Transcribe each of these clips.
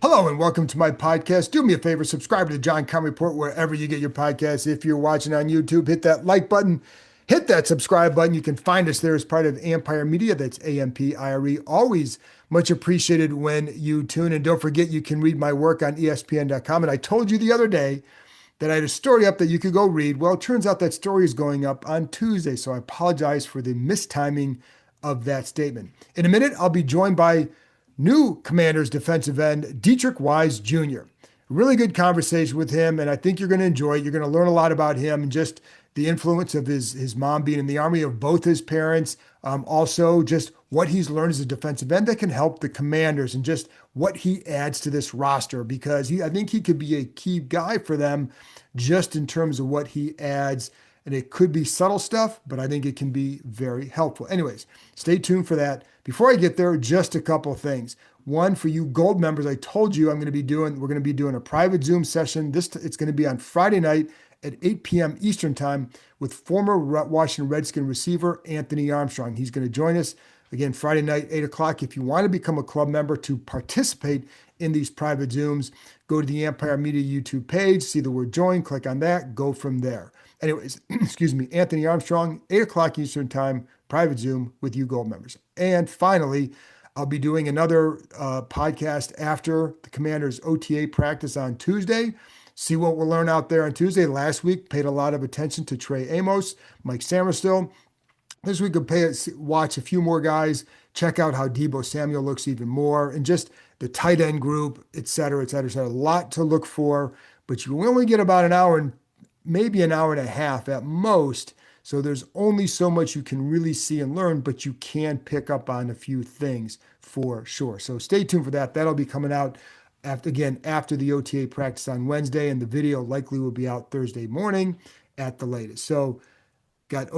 Hello and welcome to my podcast. Do me a favor, subscribe to the John Keim Report wherever you get your podcasts. If you're watching on YouTube, hit that like button, hit that subscribe button. You can find us there as part of Ampire Media. That's Ampire. Always much appreciated when you tune in. Don't forget, you can read my work on ESPN.com. And I told you the other day that I had a story up that you could go read. Well, it turns out that story is going up on Tuesday. So I apologize for the mistiming of that statement. In a minute, I'll be joined by new Commanders defensive end, Deatrich Wise Jr. Really good conversation with him, and I think you're going to enjoy it. You're going to learn a lot about him and just the influence of his mom being in the Army, of both his parents, also just what he's learned as a defensive end that can help the Commanders and just what he adds to this roster because I think he could be a key guy for them just in terms of what he adds. And it could be subtle stuff, but I think it can be very helpful. Anyways, stay tuned for that. Before I get there, just a couple of things. One, for you gold members, I told you we're going to be doing a private Zoom session. It's going to be on Friday night at 8 p.m. Eastern time with former Washington Redskin receiver Anthony Armstrong. He's going to join us again Friday night, 8 o'clock. If you want to become a club member to participate in these private Zooms, go to the Ampire Media YouTube page, see the word join, click on that, go from there. Anyways, excuse me, Anthony Armstrong, 8 o'clock Eastern time, private Zoom with you gold members. And finally, I'll be doing another podcast after the Commanders OTA practice on Tuesday. See what we'll learn out there on Tuesday. Last week, paid a lot of attention to Trey Amos, Mike Samerstill. This week, we'll watch a few more guys, check out how Deebo Samuel looks even more, and just the tight end group, et cetera, et cetera. So a lot to look for, but you only get about an hour and maybe an hour and a half at most. So there's only so much you can really see and learn, but you can pick up on a few things for sure. So stay tuned for that. That'll be coming out after the OTA practice on Wednesday, and the video likely will be out Thursday morning at the latest. So got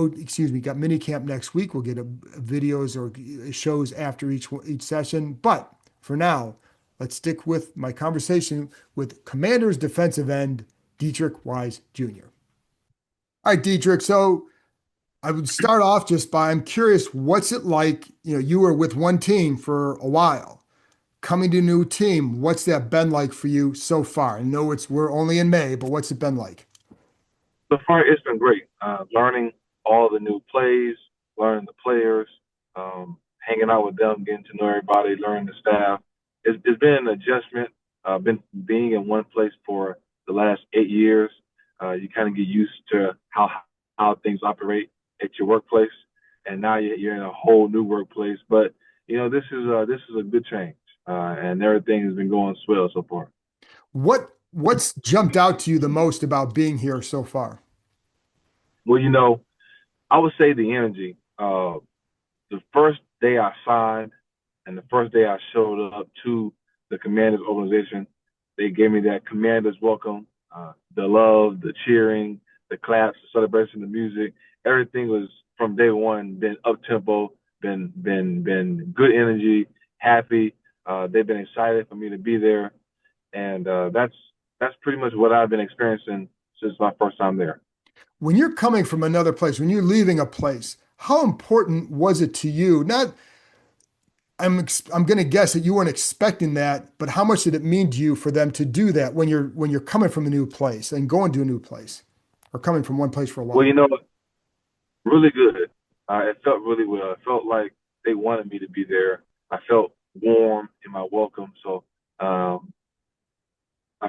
mini camp next week. We'll get videos or shows after each session. But for now, let's stick with my conversation with Commanders defensive end Deatrich Wise Jr. All right, Deatrich. So I would start off just by I'm curious, what's it like? You were with one team for a while, coming to a new team. What's that been like for you so far? I know we're only in May, but what's it been like? So far, it's been great. Learning all the new plays, learning the players, hanging out with them, getting to know everybody, learning the staff. It's been an adjustment. Been being in one place for the last 8 years. You kind of get used to how things operate at your workplace, and now you're in a whole new workplace. But this is a good change, and everything has been going swell so far. What's jumped out to you the most about being here so far? Well, I would say the energy. The first day I signed and the first day I showed up to the Commanders organization, they gave me that Commanders welcome, the love, the cheering, the claps, the celebration, the music. Everything was from day one been up tempo, been good energy, happy. They've been excited for me to be there, and that's pretty much what I've been experiencing since my first time there. When you're coming from another place, when you're leaving a place, how important was it to you? Not, I'm going to guess that you weren't expecting that, but how much did it mean to you for them to do that when you're coming from a new place and going to a new place, or coming from one place for a Well, while? really good. It felt really well. It felt like they wanted me to be there. I felt warm in my welcome. So I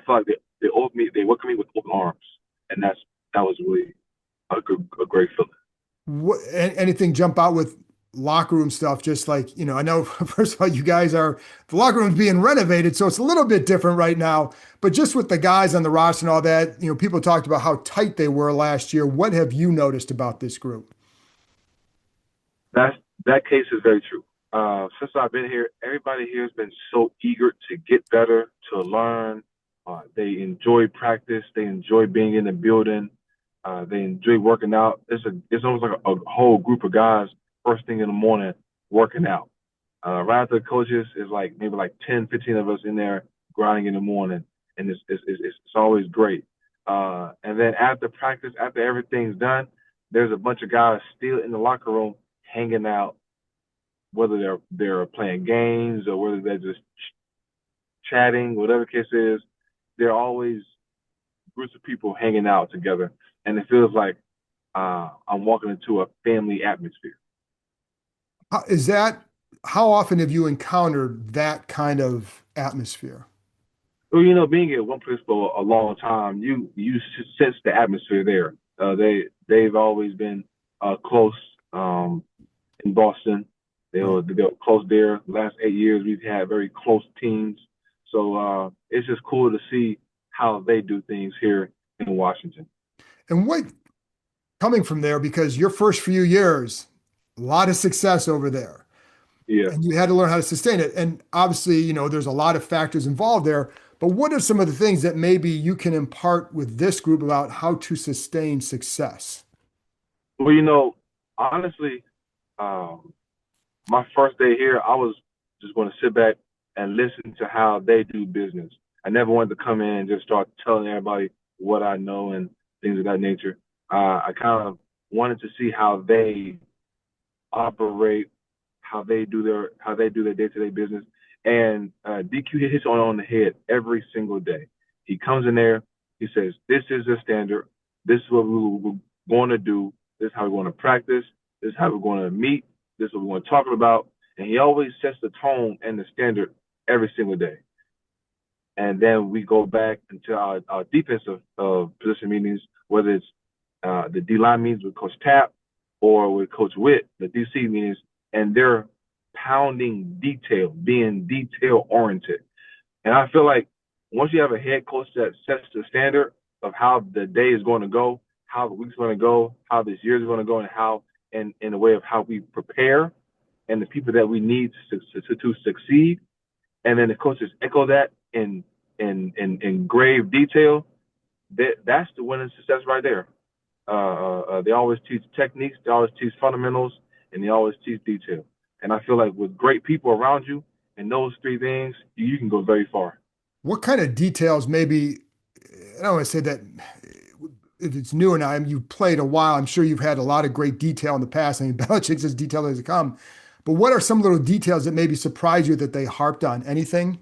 felt like they welcomed me with open arms, and that was really a great feeling. Anything jump out with locker room stuff? Just like, I know, first of all, the locker room's being renovated, so it's a little bit different right now. But just with the guys on the roster and all that, people talked about how tight they were last year. What have you noticed about this group? That's that case is very true. Since I've been here, everybody here has been so eager to get better, to learn. They enjoy practice. They enjoy being in the building. They enjoy working out. It's almost like a whole group of guys first thing in the morning working out. Right after the coaches is like maybe like 10, 15 of us in there grinding in the morning, and it's always great. And then after practice, after everything's done, there's a bunch of guys still in the locker room hanging out, whether they're playing games or whether they're just chatting, whatever the case is. There are always groups of people hanging out together, and it feels like I'm walking into a family atmosphere. Is that how often have you encountered that kind of atmosphere? Well, being at one place for a long time, you sense the atmosphere there. They've always been close in Boston. Right. They're close there. Last 8 years, we've had very close teams. So it's just cool to see how they do things here in Washington. And what coming from there, because your first few years, a lot of success over there, Yeah. and you had to learn how to sustain it. And obviously, there's a lot of factors involved there. But what are some of the things that maybe you can impart with this group about how to sustain success? Well, honestly, um, my first day here, I was just going to sit back and listen to how they do business. I never wanted to come in and just start telling everybody what I know and things of that nature. I kind of wanted to see how they operate, how they do their day-to-day business. And DQ hits on the head every single day. He comes in there, he says, "This is the standard. This is what we're going to do. This is how we're going to practice. This is how we're going to meet. This is what we're going to talk about." And he always sets the tone and the standard every single day. And then we go back into our defensive position meetings, whether it's the D line meetings with Coach Tapp or with Coach Witt, the DC meetings, and they're pounding detail, being detail oriented. And I feel like once you have a head coach that sets the standard of how the day is going to go, how the week's going to go, how this year is going to go, and how, in a way of how we prepare and the people that we need to succeed, and then the coaches echo that in grave detail, that's the winning success right there. They always teach techniques, they always teach fundamentals, and they always teach detail. And I feel like with great people around you and those three things, you can go very far. What kind of details maybe, I don't want to say that if it's new and you played a while, I'm sure you've had a lot of great detail in the past. I mean, Belichick's as detailed as it come. But what are some little details that maybe surprise you that they harped on? Anything?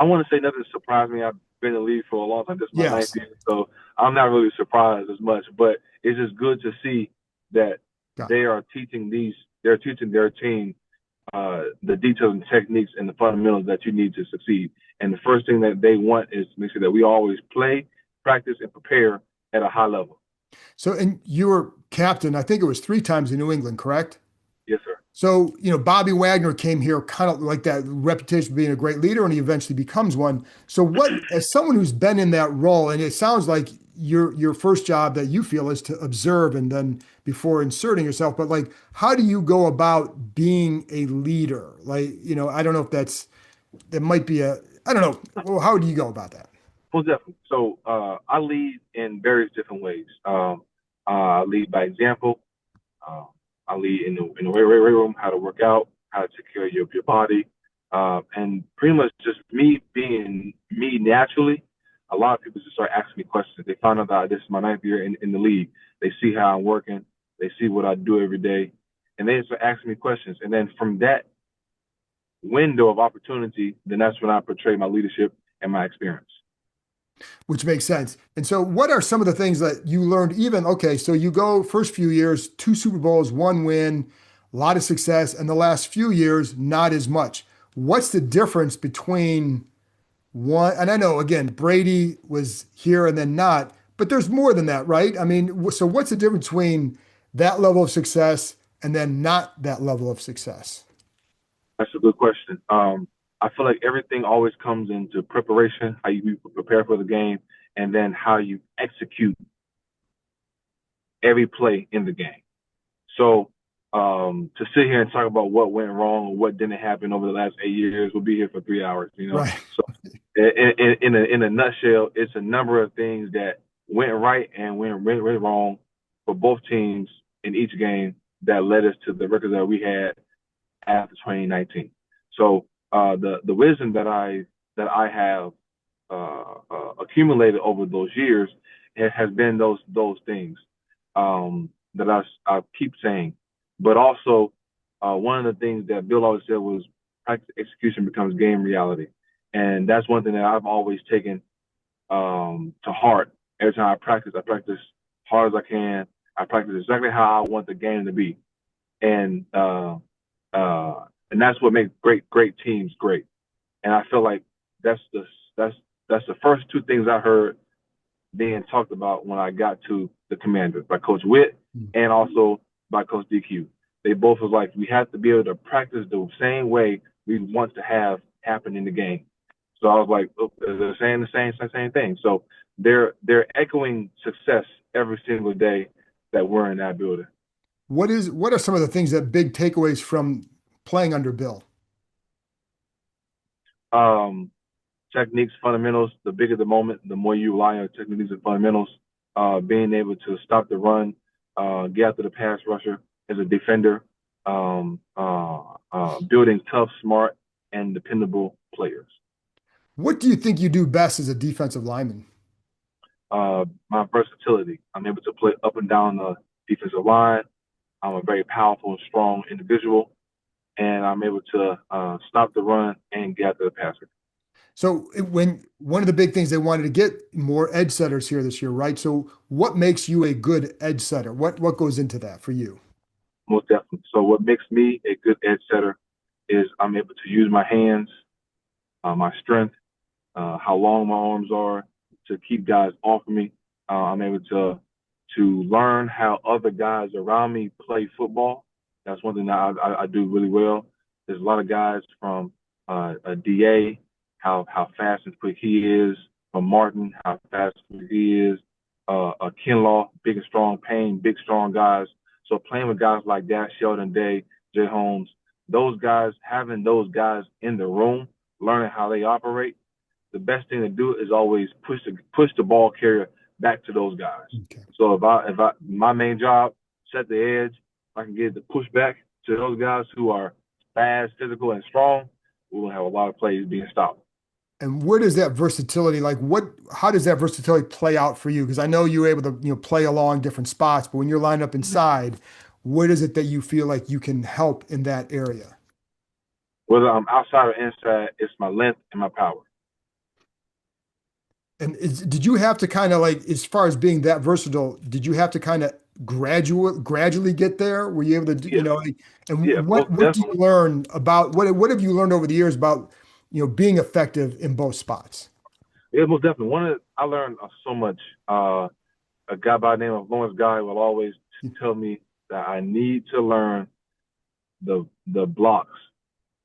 I want to say nothing surprised me. I've been in the league for a long time. This is my ninth Yes. year, so I'm not really surprised as much. But it's just good to see that Got it. they are teaching they're teaching their team the details and techniques and the fundamentals that you need to succeed. And the first thing that they want is to make sure that we always play, practice, and prepare at a high level. So, and you were captain, I think it was 3 times in New England, correct? Yes, sir. So, Bobby Wagner came here kind of like that reputation of being a great leader, and he eventually becomes one. So, what, as someone who's been in that role, and it sounds like your first job that you feel is to observe and then before inserting yourself, but like, how do you go about being a leader? Like, I don't know if that might be I don't know. Well, how do you go about that? Well, definitely. So I lead in various different ways. I lead by example. Um, I lead in the weight room, how to work out, how to take care of your body, and pretty much just me being me naturally. A lot of people just start asking me questions. They find out that this is my ninth year in the league. They see how I'm working. They see what I do every day, and they start asking me questions. And then from that window of opportunity, then that's when I portray my leadership and my experience. Which makes sense. And so, what are some of the things that you learned? Even okay, so you go first few years, 2 Super Bowls, 1 win, a lot of success, and the last few years, not as much. What's the difference between one? And I know again, Brady was here and then not, but there's more than that, right? I mean, so what's the difference between that level of success and then not that level of success? That's a good question. I feel like everything always comes into preparation, how you prepare for the game, and then how you execute every play in the game. So to sit here and talk about what went wrong or what didn't happen over the last 8 years, we'll be here for 3 hours. Right. So in a nutshell, it's a number of things that went right and went wrong for both teams in each game that led us to the record that we had after 2019. So the wisdom that I have accumulated over those years has been those things that I keep saying. But also one of the things that Bill always said was practice execution becomes game reality. And that's one thing that I've always taken to heart. Every time I practice hard as I can. I practice exactly how I want the game to be, and and that's what makes great teams great. And I feel like that's the that's that's the first two things I heard being talked about when I got to the Commanders by Coach Witt and also by Coach DQ. They both was like, we have to be able to practice the same way we want to have happen in the game. So I was like, oh, they're saying the same thing. So they're echoing success every single day that we're in that building. What are some of the things that big takeaways from playing under Bill? Um, Techniques, fundamentals. The bigger the moment, the more you rely on techniques and fundamentals. Being able to stop the run, get after the pass rusher as a defender, building tough, smart, and dependable players. What do you think you do best as a defensive lineman? My versatility. I'm able to play up and down the defensive line. I'm a very powerful and strong individual, and I'm able to stop the run and get after the passer. So when one of the big things they wanted to get more edge setters here this year, right? So what makes you a good edge setter? What goes into that for you? Most definitely. So what makes me a good edge setter is I'm able to use my hands, my strength, how long my arms are to keep guys off of me. I'm able to learn how other guys around me play football. That's one thing that I do really well. There's a lot of guys from a DA, how fast and quick he is, from Martin, how fast and quick he is, a Kinlaw, big and strong, Payne, big strong guys. So playing with guys like that, Sheldon Day, Jay Holmes, those guys, having those guys in the room, learning how they operate, the best thing to do is always push the ball carrier back to those guys. Okay. So if I my main job, set the edge, if I can get the push back to those guys who are fast, physical, and strong, we will have a lot of plays being stopped. And where does that versatility, like how does that versatility play out for you? Because I know you're able to, play along different spots, but when you're lined up inside, what is it that you feel like you can help in that area? Whether I'm outside or inside, it's my length and my power. And did you have to kind of like, as far as being that versatile, did you have to kind of gradually get there? Were you able to, Yeah, yeah, and most what do you definitely. learn about what have you learned over the years about, being effective in both spots? Yeah, most definitely. I learned so much. A guy by the name of Lawrence Guy will always tell me that I need to learn the blocks.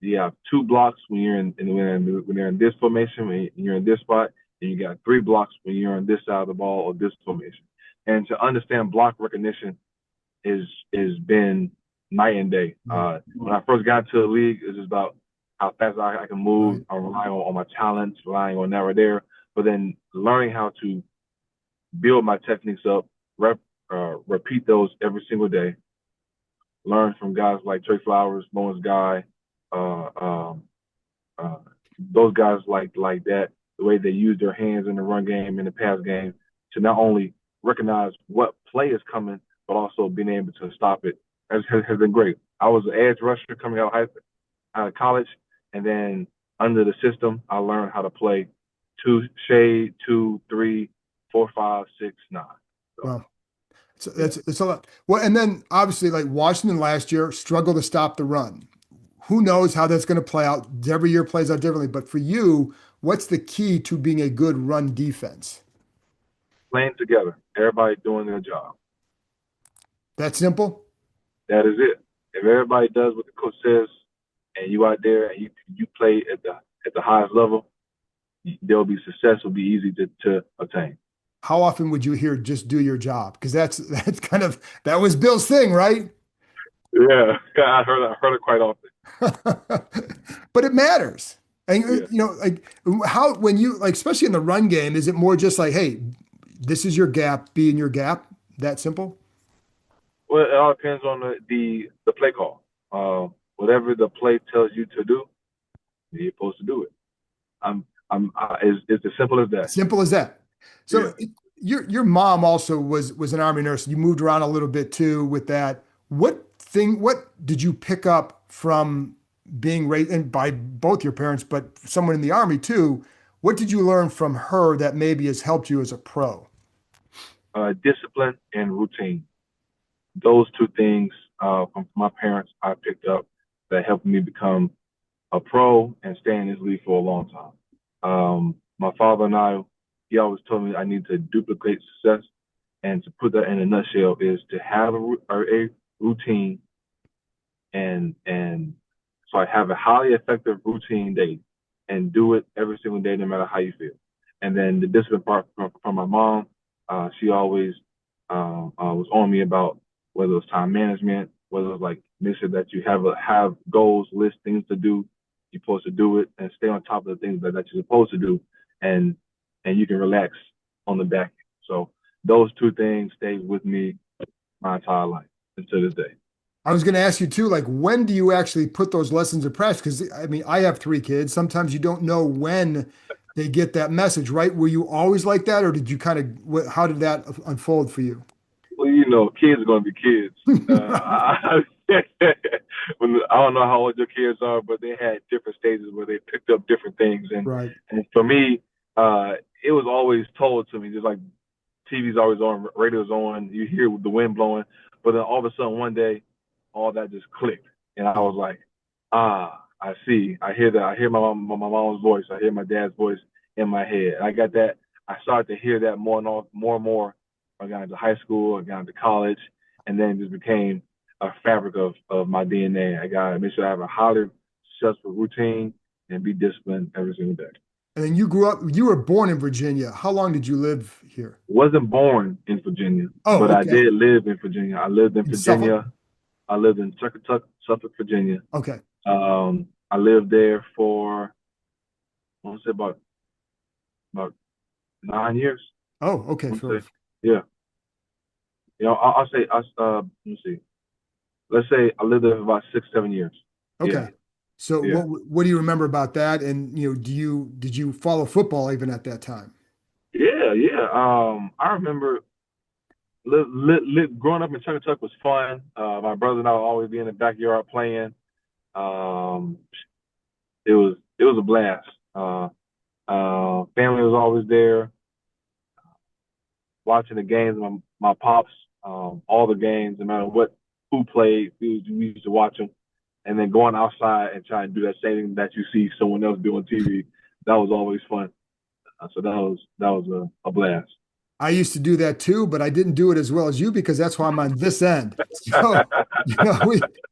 You have two blocks when you're in this formation, when you're in this spot, and you got three blocks when you're on this side of the ball or this formation. And to understand block recognition is been night and day. Right. When I first got into the league, it was just about how fast I can move. Right. I rely on my talents, relying on that right there. But then learning how to build my techniques up, repeat those every single day. Learn from guys like Trey Flowers, Lawrence Guy, uh, um, uh, those guys like that. The way they use their hands in the run game and the pass game to not only recognize what play is coming, but also being able to stop it has been great. I was an edge rusher coming out of college, and then under the system, I learned how to play two shade, 2, 3, 4, 5, 6, 9. So Well, so yeah. that's a lot. Well, and then obviously, like Washington last year struggled to stop the run. Who knows how that's going to play out? Every year plays out differently. But for you, what's the key to being a good run defense? Playing together, everybody doing their job. That simple? That is it. If everybody does what the coach says, and you out there and you play at the highest level, there'll be success. Will be easy to obtain. How often would you hear just do your job? Because that's kind of that was Bill's thing, right? Yeah, I heard it quite often. But it matters. And Yeah. like how when you like, especially in the run game, is it more just like, hey, this is your gap, be in your gap? That simple? Well, it all depends on the play call. Whatever the play tells you to do, you're supposed to do it. It's as simple as that. Simple as that. Yeah. So your mom also was an army nurse. You moved around a little bit too with that. What did you pick up from being raised and by both your parents, but someone in the Army too. What did you learn from her that maybe has helped you as a pro? Discipline and routine. Those two things from my parents I picked up that helped me become a pro and stay in this league for a long time. My father and I, he always told me I need to duplicate success. And to put that in a nutshell is to have a routine and so I have a highly effective routine day and do it every single day, no matter how you feel. And then the discipline part from my mom, she always was on me about whether it was time management, whether it was like make sure that you have goals, list things to do, you're supposed to do it, and stay on top of the things that you're supposed to do, and and you can relax on the back end. So those two things stayed with me my entire life until this day. I was going to ask you too, like when do you actually put those lessons in practice? Because I mean, I have three kids. Sometimes you don't know when they get that message, right? Were you always like that, or did you kind of, how did that unfold for you? Well, you know, kids are gonna be kids. Right. When I don't know how old your kids are, but they had different stages where they picked up different things, Right. and for me, it was always told to me, just like TV's always on, radio's on, you hear the wind blowing, but then all of a sudden one day, all that just clicked, and I was like, I see, I hear that, I hear my mom's voice, I hear my dad's voice in my head, and I got that. I started to hear that more and more. I got into high school, I got into college, and then it just became a fabric of my DNA. I got to make sure I have a highly successful routine and be disciplined every single day. And then you grew up, you were born in Virginia. How long did you live here? Wasn't born in Virginia, Oh, but I okay. did live in Virginia. I lived in In Suffolk? Virginia. I lived in Suffolk, Virginia. Okay. I lived there for I want to say about 9 years. Oh, I okay. want to For say, yeah. You know, I'll say let me see. Let's say I lived there for about 6, 7 years. Yeah, okay. So yeah, what do you remember about that? And did you follow football even at that time? yeah. I remember growing up in Chuckatuck was fun. My brother and I would always be in the backyard playing. Um, it was a blast. Family was always there, watching the games. My pops, all the games, no matter what who played, we used to watch them. And then going outside and trying to do that same thing that you see someone else do on TV, that was always fun. So that was a blast. I used to do that too, but I didn't do it as well as you because that's why I'm on this end. So,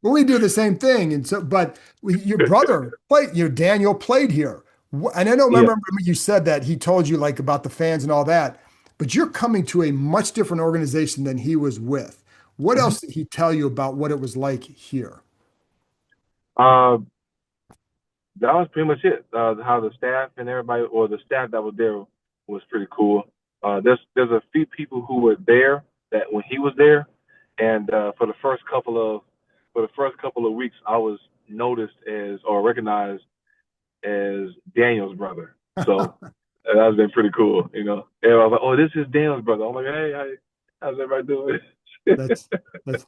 we do the same thing. And so, but your brother played, Daniel played here. And I know, Yeah. remember you said that he told you like about the fans and all that, but you're coming to a much different organization than he was with. What Mhm. else did he tell you about what it was like here? Uh, that was pretty much it. How the staff and everybody, or the staff that was there, was pretty cool. There's a few people who were there that when he was there, and for the first couple of weeks, I was noticed as or recognized as Daniel's brother. So that's been pretty cool. You know, everybody was like, "Oh, this is Daniel's brother." I'm like, "Hey, how's everybody doing?" That's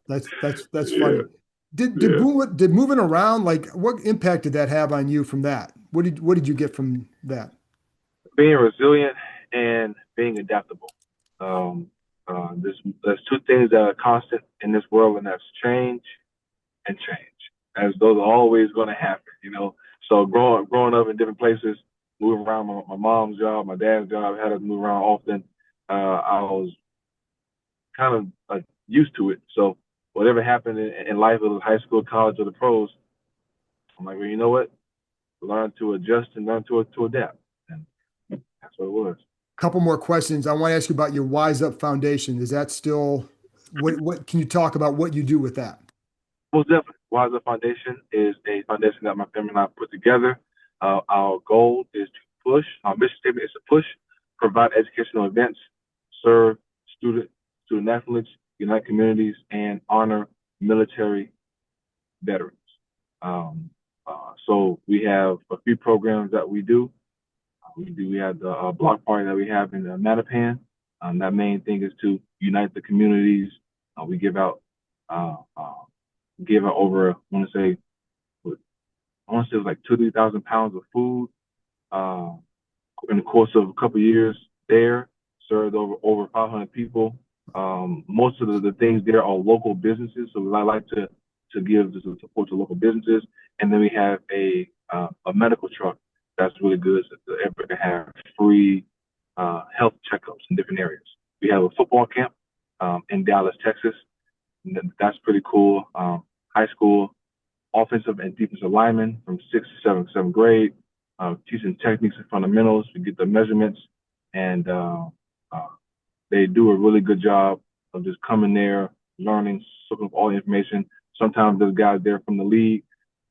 that's Yeah, funny. Did yeah. moving around, like what impact did that have on you from that? What did you get from that? Being resilient and being adaptable. Um, there's two things that are constant in this world, and that's change and change. As those are always going to happen, you know. So growing up in different places, moving around my mom's job, my dad's job, I had to move around often. I was kind of used to it. So whatever happened in life, whether it was high school, college, or the pros, I'm like, well, you know what? Learn to adjust and learn to adapt, and that's what it was. Couple more questions. I want to ask you about your Wise Up Foundation. Is that still what can you talk about what you do with that? Most definitely. WiseUp Foundation is a foundation that my family and I put together. Our goal is to push, our mission statement is to push, provide educational events, serve student athletes, unite communities, and honor military veterans. Um, so we have a few programs that we do. We have the block party that we have in Mattapan. That main thing is to unite the communities. We uh, uh, give out over, I want to say, I want to say it was like 2,000 to 3,000 pounds of food uh, in the course of a couple of years there. Served over 500 people. Most of the things there are local businesses, so we like to give the support to local businesses. And then we have a medical truck that's really good, so that everybody can have free health checkups in different areas. We have a football camp in Dallas, Texas. And that's pretty cool. High school offensive and defensive linemen from sixth to seventh grade, teaching techniques and fundamentals. We get the measurements, and uh, they do a really good job of just coming there, learning, soaking up all the information. Sometimes there's guys there from the league,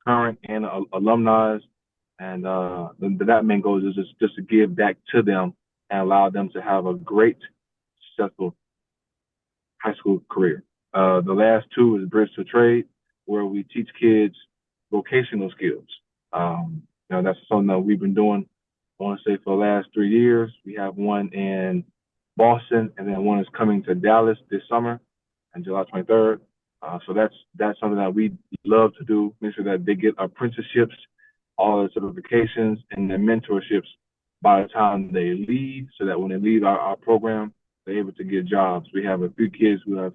current and alumni, and that main goal is just to give back to them and allow them to have a great, successful high school career. The last two is Bridge to Trade, where we teach kids vocational skills. That's something that we've been doing, I want to say, for the last 3 years. We have one in Boston, and then one is coming to Dallas this summer on July 23rd. So that's something that we love to do, make sure that they get apprenticeships, all the certifications, and the mentorships by the time they leave, so that when they leave our program, they're able to get jobs. We have a few kids who have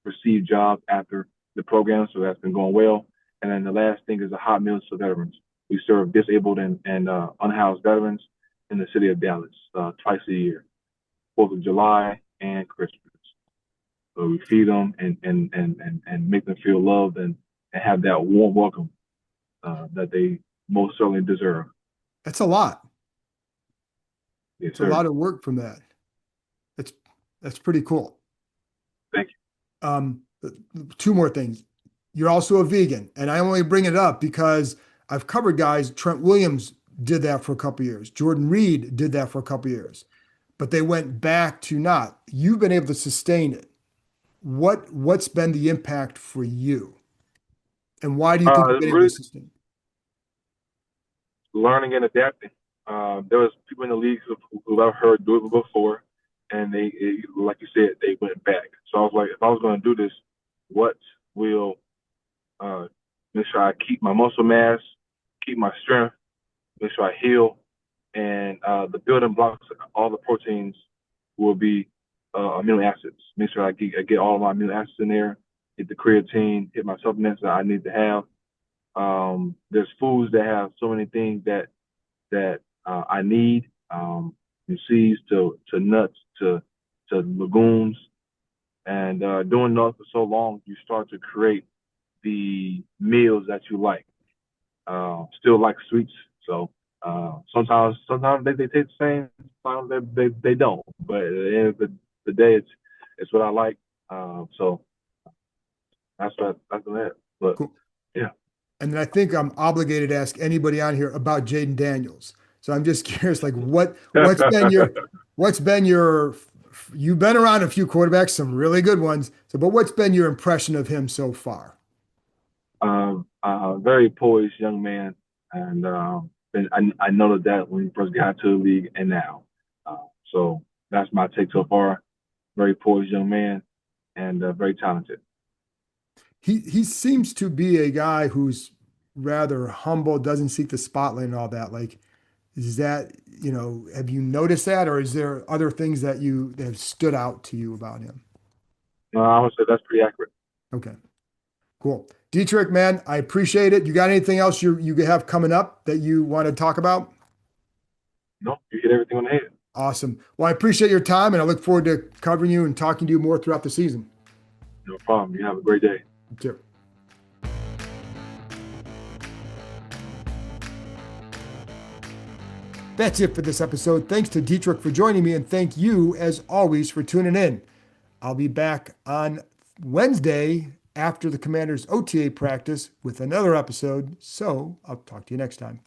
received jobs after the program, so that's been going well. And then the last thing is the hot meals for veterans. We serve disabled and unhoused veterans in the city of Dallas twice a year, 4th of July and Christmas. So we feed them and make them feel loved and have that warm welcome that they most certainly deserve. That's a lot. Yes, It's a sir. lot of work from that. That's that's pretty cool. Thank Um, two more things. You're also a vegan, and I only bring it up because I've covered guys. Trent Williams did that for a couple years. Jordan Reed did that for a couple years, but they went back to not. You've been able to sustain it. What's been the impact for you, and why do you think you've been able to Really sustain? learning and adapting. There was people in the league who I've heard do it before, and like you said, they went back. So I was like, if I was going to do this, what will uh, make sure I keep my muscle mass, keep my strength, make sure I heal, and the building blocks, all the proteins will be amino acids. Make sure I get all of my amino acids in there, hit the creatine, hit my supplements that I need to have. There's foods that have so many things that I need, from seeds to nuts to legumes. And doing that for so long, you start to create the meals that you like. Still like sweets, so sometimes they taste the same, sometimes they don't. But at the end of the day, it's what I like. So that's that. But Cool. yeah. And then I think I'm obligated to ask anybody on here about Jaden Daniels. So I'm just curious, like what's been your you've been around a few quarterbacks, some really good ones. So, but what's been your impression of him so far? Very poised young man, and I noticed that when he first got to the league and now. Uh, so that's my take so far. Very poised young man and very talented. He seems to be a guy who's rather humble, doesn't seek the spotlight and all that. Like, is that, have you noticed that, or is there other things that have stood out to you about him? I would say that's pretty accurate. Okay, cool. Deatrich, man, I appreciate it. You got anything else you have coming up that you want to talk about? No, you hit everything on the head. Awesome. Well, I appreciate your time, and I look forward to covering you and talking to you more throughout the season. No problem. You have a great day. You too. That's it for this episode. Thanks to Deatrich for joining me, and thank you, as always, for tuning in. I'll be back on Wednesday after the Commanders' OTA practice with another episode, so I'll talk to you next time.